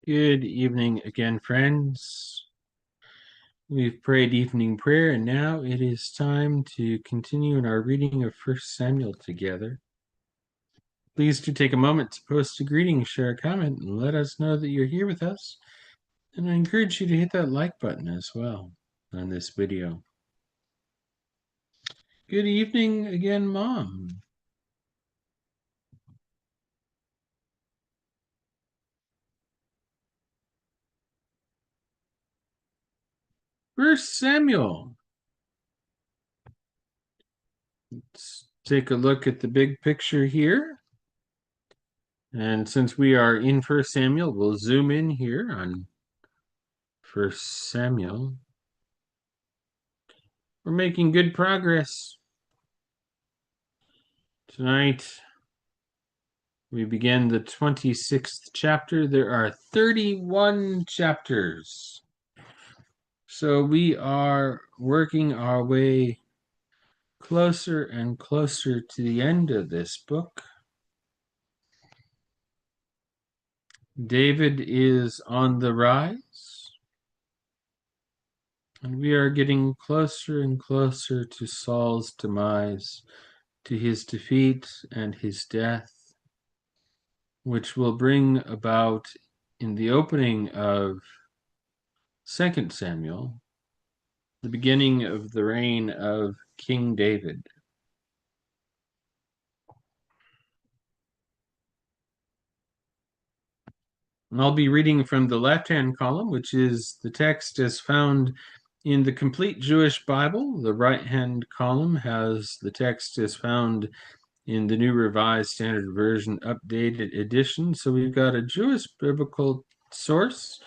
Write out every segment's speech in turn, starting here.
Good evening again, friends. We've prayed evening prayer, and now it is time to continue in our reading of 1 Samuel together. Please do take a moment to post a greeting, share a comment, and let us know that you're here with us. And I encourage you to hit that like button as well on this video. Good evening again, Mom. First Samuel. Let's take a look at the big picture here. And since we are in 1 Samuel, we'll zoom in here on 1 Samuel. We're making good progress. Tonight, we begin the 26th chapter. There are 31 chapters. So we are working our way closer and closer to the end of this book. David is on the rise, and we are getting closer and closer to Saul's demise, to his defeat and his death, which will bring about in the opening of 2 Samuel, the beginning of the reign of King David. And I'll be reading from the left-hand column, which is the text as found in the Complete Jewish Bible. The right-hand column has the text as found in the New Revised Standard Version Updated Edition. So we've got a Jewish biblical source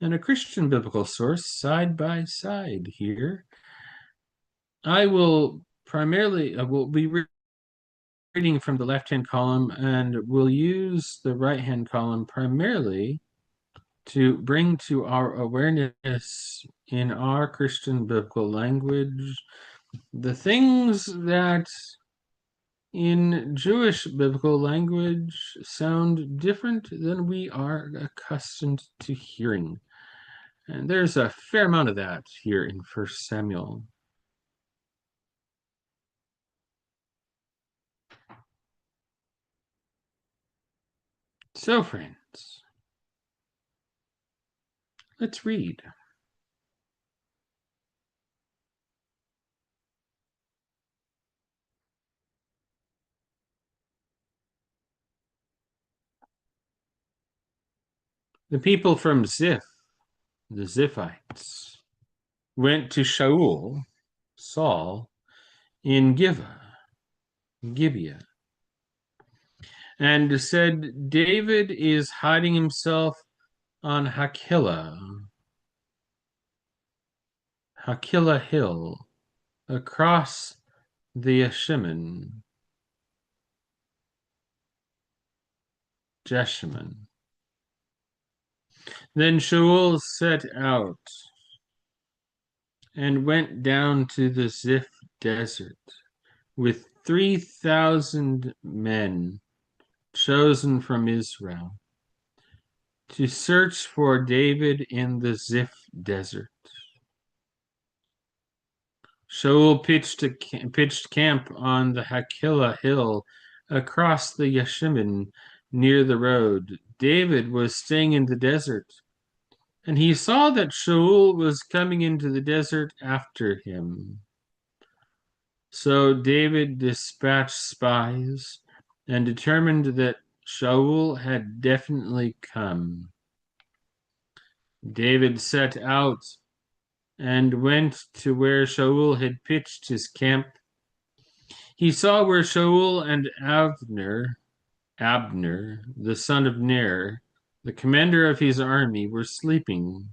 and a Christian biblical source side by side here. I will primarily will be reading from the left-hand column, and we'll use the right-hand column primarily to bring to our awareness in our Christian biblical language the things that in Jewish biblical language sound different than we are accustomed to hearing. And there's a fair amount of that here in 1 Samuel. So, friends, let's read. The people from Ziph, the Ziphites, went to Shaul, Saul, in Gibeah, and said, David is hiding himself on Hakilah Hill, across the Jeshimon. Then Shaul set out and went down to the Ziph desert with 3,000 men chosen from Israel to search for David in the Ziph desert. Shaul pitched camp on the Hakilah hill across the Jeshimon near the road. David was staying in the desert, and he saw that Shaul was coming into the desert after him. So David dispatched spies and determined that Shaul had definitely come. David set out and went to where Shaul had pitched his camp. He saw where Shaul and Abner, the son of Ner, the commander of his army, were sleeping.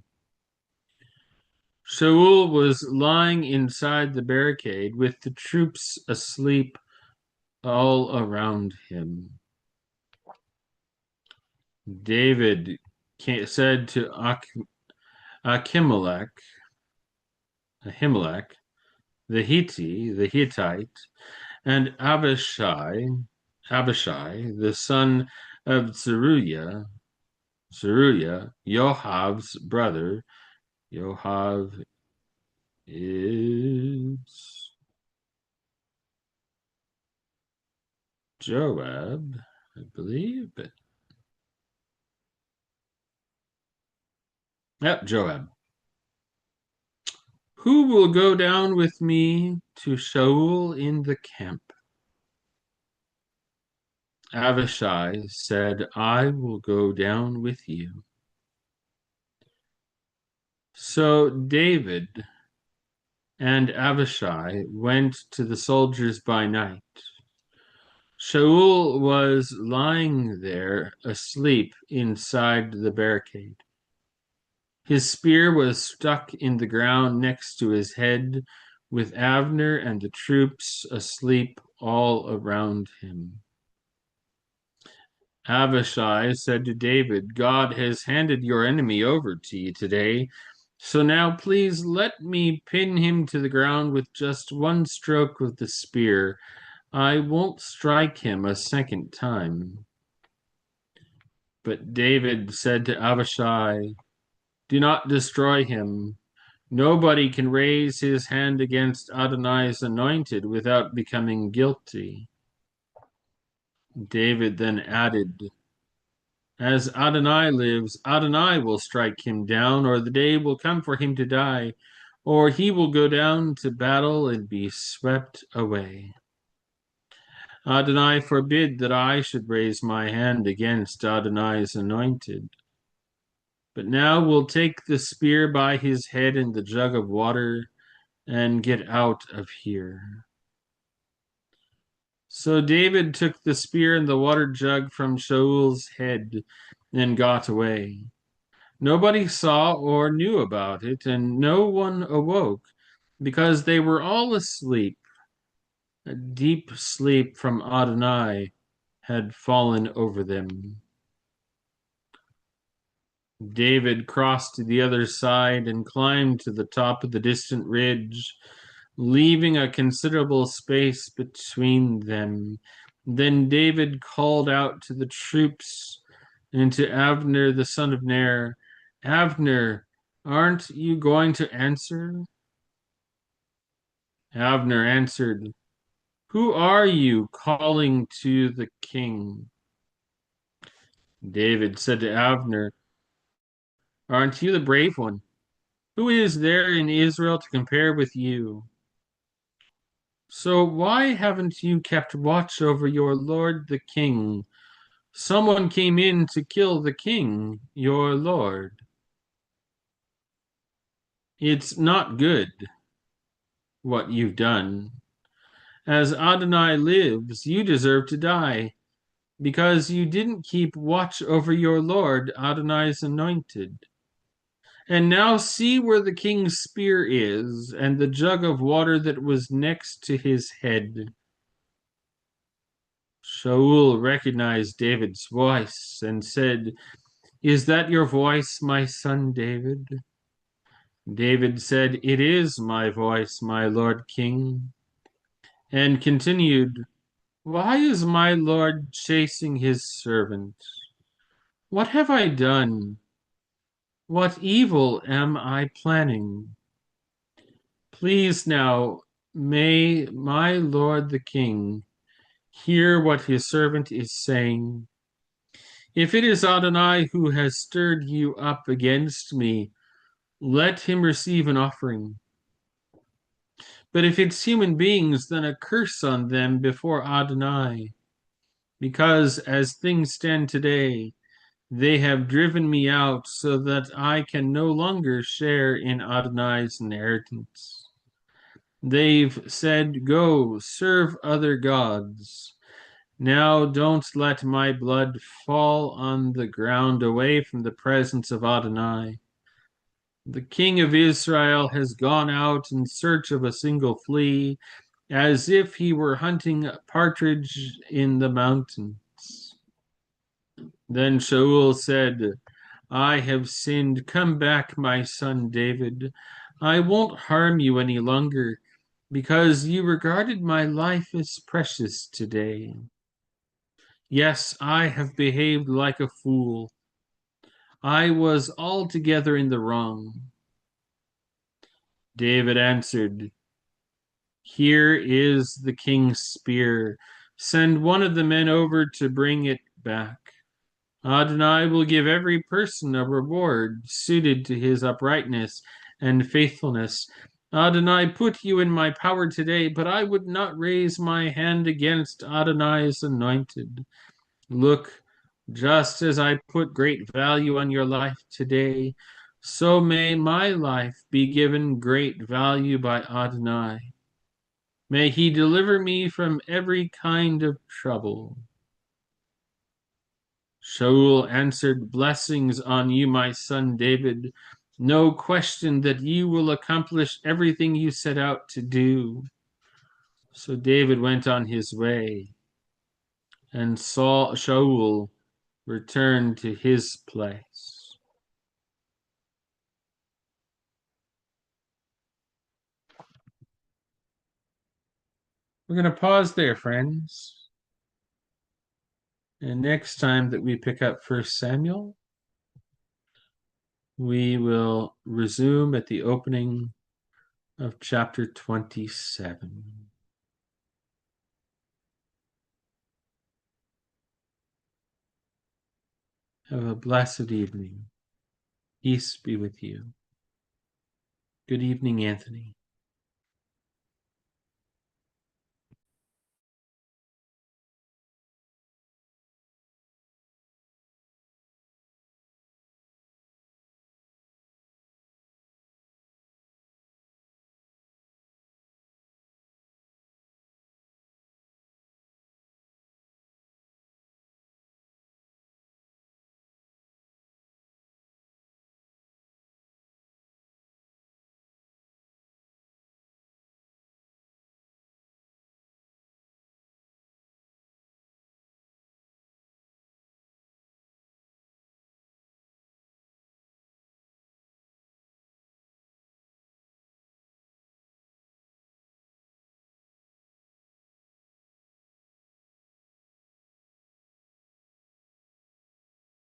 Shaul was lying inside the barricade with the troops asleep all around him. David said to Ahimelech, the Hittite, and Abishai, the son of Zeruiah, Zeruiah, Johab's brother. Joab is Joab, I believe, but yep, Joab. Who will go down with me to Shaul in the camp? Abishai said, I will go down with you. So David and Abishai went to the soldiers by night. Shaul was lying there asleep inside the barricade. His spear was stuck in the ground next to his head, with Abner and the troops asleep all around him. Abishai said to David, God has handed your enemy over to you today, so now please let me pin him to the ground with just one stroke of the spear. I won't strike him a second time. But David said to Abishai, do not destroy him. Nobody can raise his hand against Adonai's anointed without becoming guilty. David then added, as Adonai lives, Adonai will strike him down, or the day will come for him to die, or he will go down to battle and be swept away. Adonai forbid that I should raise my hand against Adonai's anointed. But now we'll take the spear by his head and the jug of water and get out of here. So David took the spear and the water jug from Shaul's head and got away. Nobody saw or knew about it, and no one awoke, because they were all asleep. A deep sleep from Adonai had fallen over them. David crossed to the other side and climbed to the top of the distant ridge, leaving a considerable space between them. Then David called out to the troops and to Abner the son of Ner, Abner, aren't you going to answer? Abner answered, who are you calling to the king? David said to Abner, aren't you the brave one? Who is there in Israel to compare with you? So why haven't you kept watch over your lord the king? Someone came in to kill the king, your lord. It's not good what you've done. As Adonai lives, you deserve to die, because you didn't keep watch over your lord, Adonai's anointed. And now see where the king's spear is, and the jug of water that was next to his head. Shaul recognized David's voice and said, is that your voice, my son David? David said, it is my voice, my lord king. And continued, why is my lord chasing his servant? What have I done? What evil am I planning? Please now, may my lord the king hear what his servant is saying. If it is Adonai who has stirred you up against me, let him receive an offering. But if it's human beings, then a curse on them before Adonai. Because as things stand today, they have driven me out so that I can no longer share in Adonai's inheritance. They've said, go, serve other gods. Now don't let my blood fall on the ground away from the presence of Adonai. The king of Israel has gone out in search of a single flea, as if he were hunting a partridge in the mountains. Then Shaul said, I have sinned. Come back, my son David. I won't harm you any longer, because you regarded my life as precious today. Yes, I have behaved like a fool. I was altogether in the wrong. David answered, Here is the king's spear. Send one of the men over to bring it back. Adonai will give every person a reward suited to his uprightness and faithfulness. Adonai put you in my power today, but I would not raise my hand against Adonai's anointed. Look, just as I put great value on your life today, so may my life be given great value by Adonai. May he deliver me from every kind of trouble. Shaul answered, Blessings on you, my son David. No question that you will accomplish everything you set out to do. So David went on his way, and Shaul returned to his place. We're going to pause there, friends. And next time that we pick up 1 Samuel, we will resume at the opening of chapter 27. Have a blessed evening. Peace be with you. Good evening, Anthony.